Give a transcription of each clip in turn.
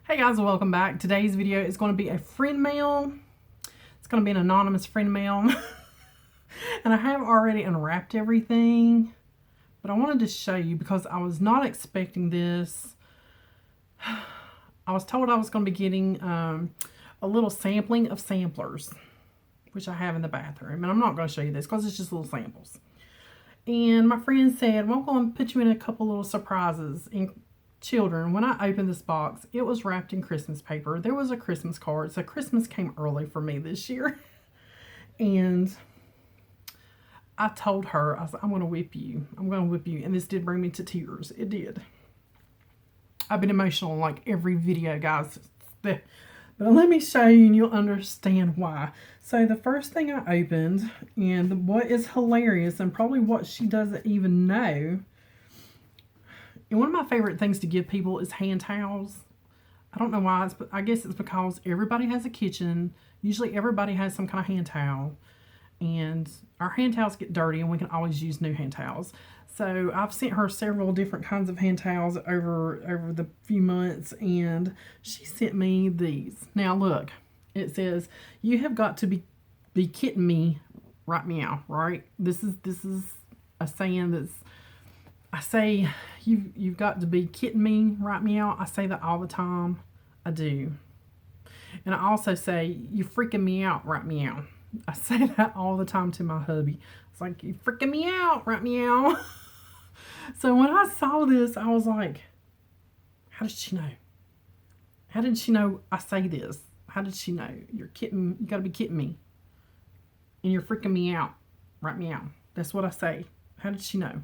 Hey guys, welcome back. Today's video is going to be a friend mail. It's going to be an anonymous friend mail. And I have already unwrapped everything, but I wanted to show you because I was not expecting this. I was told I was going to be getting a little sampling of samplers, which I have in the bathroom. And I'm not going to show you this because it's just little samples. And my friend said, well, I'm going to put you in a couple little surprises. And children, when I opened this box, it was wrapped in Christmas paper. There was a Christmas card. So Christmas came early for me this year. And I told her, I said, I'm going to whip you. I'm going to whip you. And this did bring me to tears. It did. I've been emotional in like every video, guys. But let me show you and you'll understand why. So the first thing I opened, and what is hilarious and probably what she doesn't even know, and one of my favorite things to give people is hand towels. I don't know why, but I guess it's because everybody has a kitchen. Usually everybody has some kind of hand towel. And our hand towels get dirty and we can always use new hand towels. So I've sent her several different kinds of hand towels over the few months, and she sent me these. Now look, it says, you have got to be kidding me right meow, right? This is a saying that's, I say, you've got to be kidding me right meow. I say that all the time. I do. And I also say, you freaking me out right meow. I say that all the time to my hubby. It's like, you freaking me out right meow. So when I saw this, I was like, how did she know? How did she know I say this? How did she know? You're kidding. You got to be kidding me. And you're freaking me out right meow. That's what I say. How did she know?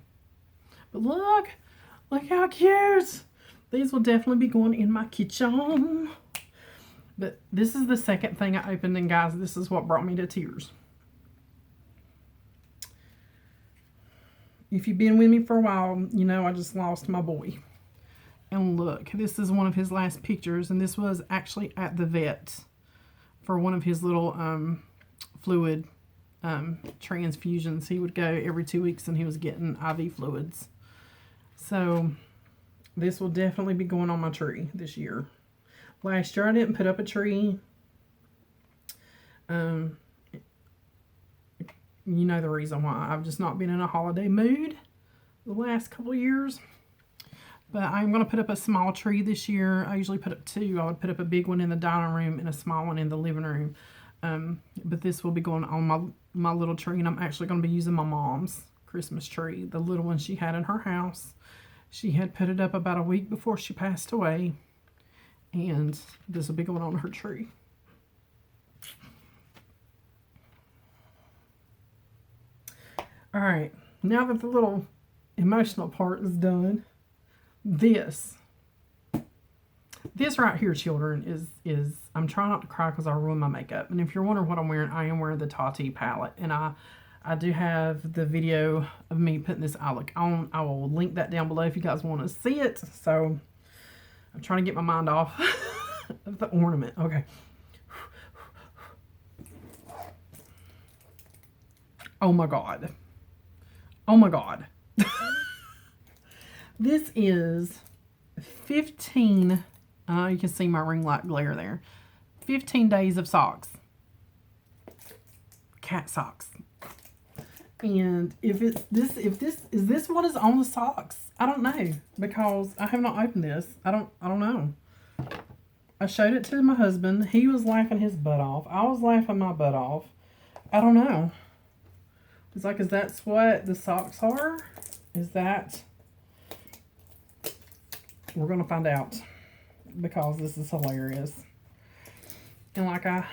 But look how cute. These will definitely be going in my kitchen. But this is the second thing I opened, and guys, this is what brought me to tears. If you've been with me for a while, you know I just lost my boy. And look, this is one of his last pictures, and this was actually at the vet for one of his little fluid transfusions. He would go every 2 weeks, and he was getting IV fluids. So this will definitely be going on my tree this year. Last year I didn't put up a tree. You know the reason why. I've just not been in a holiday mood the last couple of years. But I'm going to put up a small tree this year. I usually put up two. I would put up a big one in the dining room and a small one in the living room. But this will be going on my little tree. And I'm actually going to be using my mom's Christmas tree. The little one she had in her house. She had put it up about a week before she passed away. And this will be going on her tree. All right, now that the little emotional part is done, this right here, children, is I'm trying not to cry because I ruined my makeup. And if you're wondering what I'm wearing, I am wearing the Tati palette. And I do have the video of me putting this eye look on. I will link that down below if you guys want to see it. So I'm trying to get my mind off of the ornament. Okay. Oh my God. Oh my God. This is 15, you can see my ring light glare there. 15 days of socks. Cat socks. And is this what is on the socks? I don't know, because I have not opened this. I don't know. I showed it to my husband. He was laughing his butt off. I was laughing my butt off. I don't know. It's like, is that what the socks are? Is that? We're going to find out, because this is hilarious. And like I've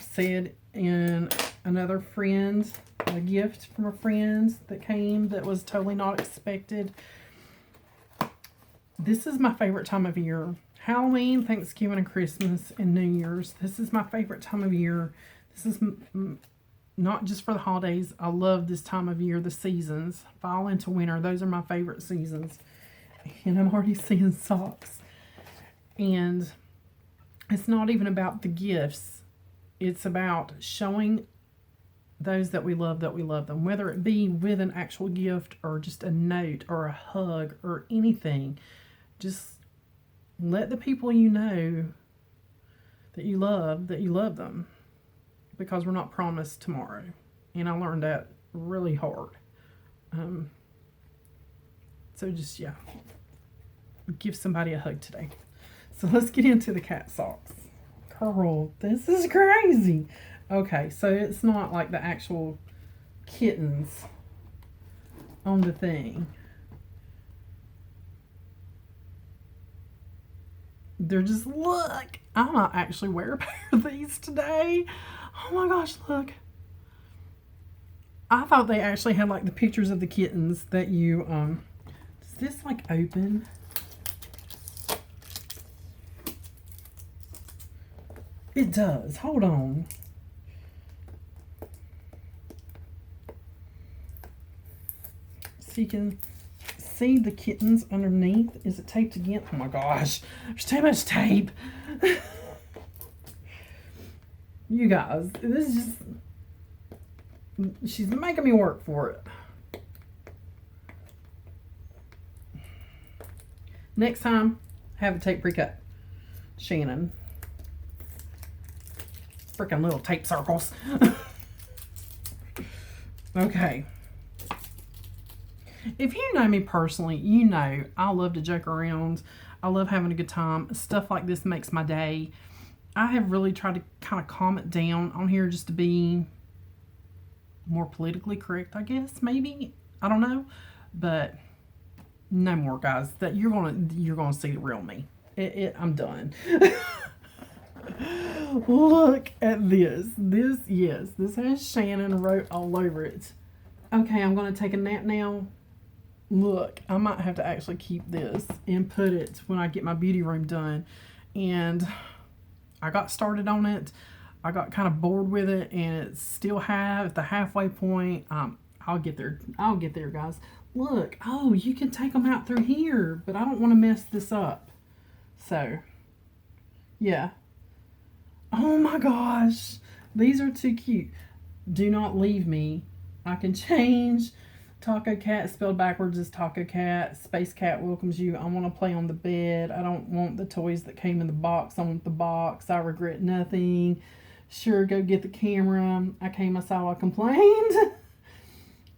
said in another friend, a gift from a friend that came that was totally not expected. This is my favorite time of year. Halloween, Thanksgiving, and Christmas, and New Year's. This is my favorite time of year. This is not just for the holidays. I love this time of year, the seasons. Fall into winter, those are my favorite seasons. And I'm already seeing socks. And it's not even about the gifts. It's about showing those that we love them. Whether it be with an actual gift or just a note or a hug or anything. Just Let the people you know that you love them, because we're not promised tomorrow. And I learned that really hard. So just, yeah, give somebody a hug today. So let's get into the cat socks. Girl, this is crazy. Okay, so it's not like the actual kittens on the thing. They're just, look, I might actually wear a pair of these today. Oh my gosh, look. I thought they actually had like the pictures of the kittens that you, does this like open? It does. Hold on. So you can see the kittens underneath. Is it taped again? Oh my gosh. There's too much tape. You guys, this is just... She's making me work for it. Next time, have a tape pre-cut. Shannon. Freaking little tape circles. Okay. If you know me personally, you know I love to joke around. I love having a good time. Stuff like this makes my day. I have really tried to kind of calm it down on here just to be more politically correct, I guess, maybe. I don't know. But no more, guys. That you're gonna see the real me. I'm done. Look at this. This has Shannon wrote all over it. Okay, I'm gonna take a nap now. Look, I might have to actually keep this and put it when I get my beauty room done. And I got started on it. I got kind of bored with it, and it's still at the halfway point. I'll get there. I'll get there, guys. Look, oh, you can take them out through here, but I don't want to mess this up. So, yeah. Oh my gosh, these are too cute. Do not leave me. I can change. Taco Cat spelled backwards is Taco Cat. Space Cat welcomes you. I want to play on the bed. I don't want the toys that came in the box. I want the box. I regret nothing. Sure, go get the camera. I came, I saw, I complained.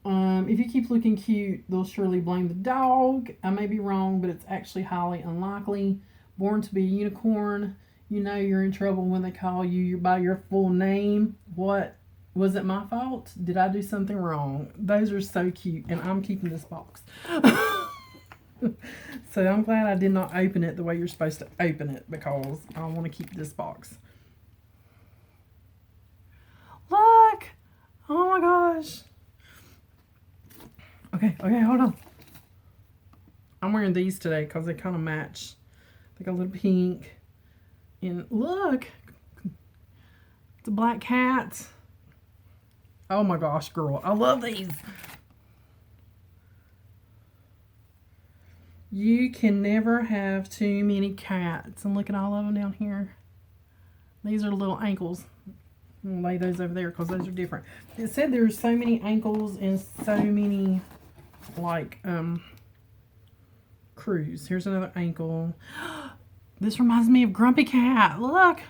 If you keep looking cute, they'll surely blame the dog. I may be wrong, but it's actually highly unlikely. Born to be a unicorn. You know you're in trouble when they call you by your full name. What? Was it my fault? Did I do something wrong? Those are so cute, and I'm keeping this box. So I'm glad I did not open it the way you're supposed to open it, because I want to keep this box. Look! Oh my gosh. Okay, hold on. I'm wearing these today because they kind of match. They got a little pink. And look! It's a black cat. Oh my gosh, girl. I love these. You can never have too many cats. And look at all of them down here. These are little ankles. I'm gonna lay those over there because those are different. It said there's so many ankles and so many, like, crews. Here's another ankle. This reminds me of Grumpy Cat. Look.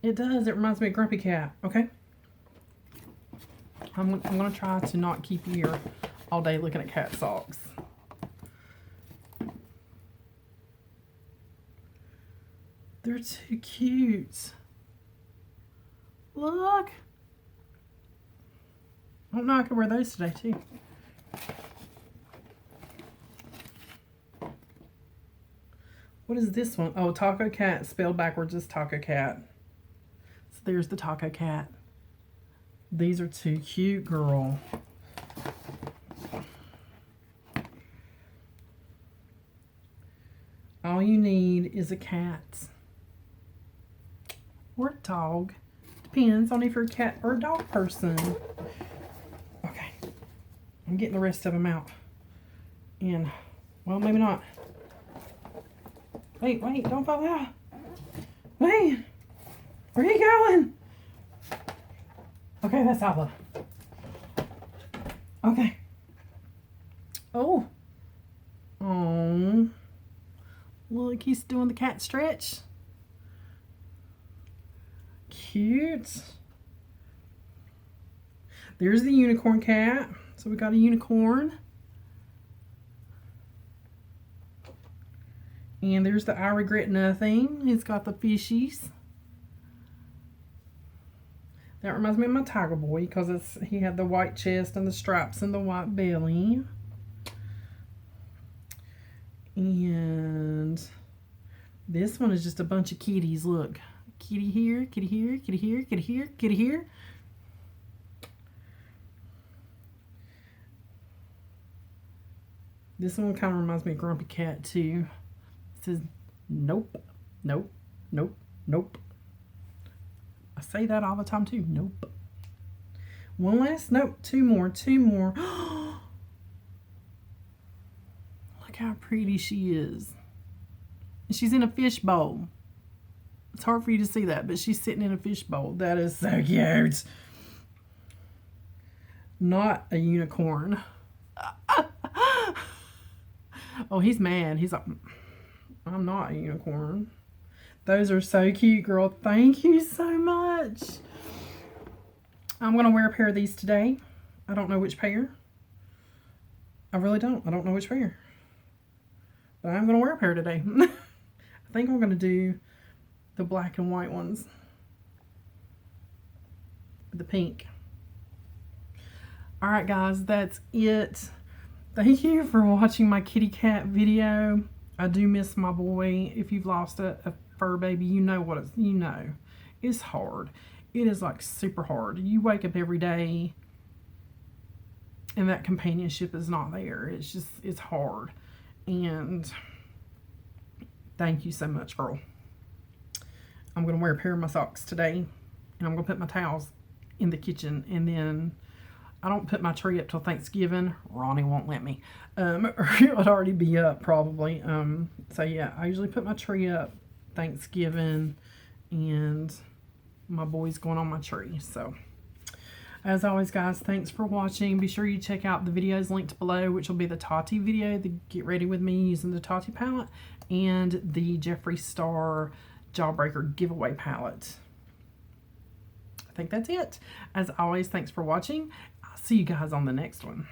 It does. It reminds me of Grumpy Cat. Okay. I'm going to try to not keep you here all day looking at cat socks. They're too cute. Look. I don't know, I could wear those today too. What is this one? Oh, Taco Cat spelled backwards is Taco Cat. So there's the Taco Cat. These are too cute, girl. All you need is a cat. Or a dog. Depends on if you're a cat or a dog person. Okay. I'm getting the rest of them out. And, well, maybe not. Wait, don't fall out. Wait. Where are you going? Okay, that's all of them. Okay. Oh. Oh. Look, Look, he's doing the cat stretch. Cute. There's the unicorn cat. So we got a unicorn. And there's the I Regret Nothing. He's got the fishies. That reminds me of my Tiger Boy because he had the white chest and the stripes and the white belly. And this one is just a bunch of kitties. Look. Kitty here, kitty here, kitty here, kitty here, kitty here. This one kind of reminds me of Grumpy Cat too. It says, nope, nope, nope, nope. I say that all the time too. Nope. One last, nope, two more. Look how pretty she is. She's in a fish bowl. It's hard for you to see that, but she's sitting in a fish bowl. That is so cute. Not a unicorn. Oh, he's mad. He's like, I'm not a unicorn. Those are so cute, girl. Thank you so much. I'm going to wear a pair of these today. I don't know which pair. I really don't. I don't know which pair. But I'm going to wear a pair today. I think I'm going to do the black and white ones. The pink. Alright guys, that's it. Thank you for watching my kitty cat video. I do miss my boy. If you've lost a fur baby, you know what it's, you know. It's hard. It is like super hard. You wake up every day and that companionship is not there. It's just, it's hard. And thank you so much, girl. I'm going to wear a pair of my socks today. And I'm going to put my towels in the kitchen. And then I don't put my tree up till Thanksgiving. Ronnie won't let me. Or it would already be up probably. So yeah, I usually put my tree up Thanksgiving. And my boy's going on my tree. So as always guys, thanks for watching. Be sure you check out the videos linked below, which will be the Tati video, the Get Ready With Me using the Tati palette, and the Jeffree Star Jawbreaker giveaway palette. I think that's it. As always, thanks for watching. I'll see you guys on the next one.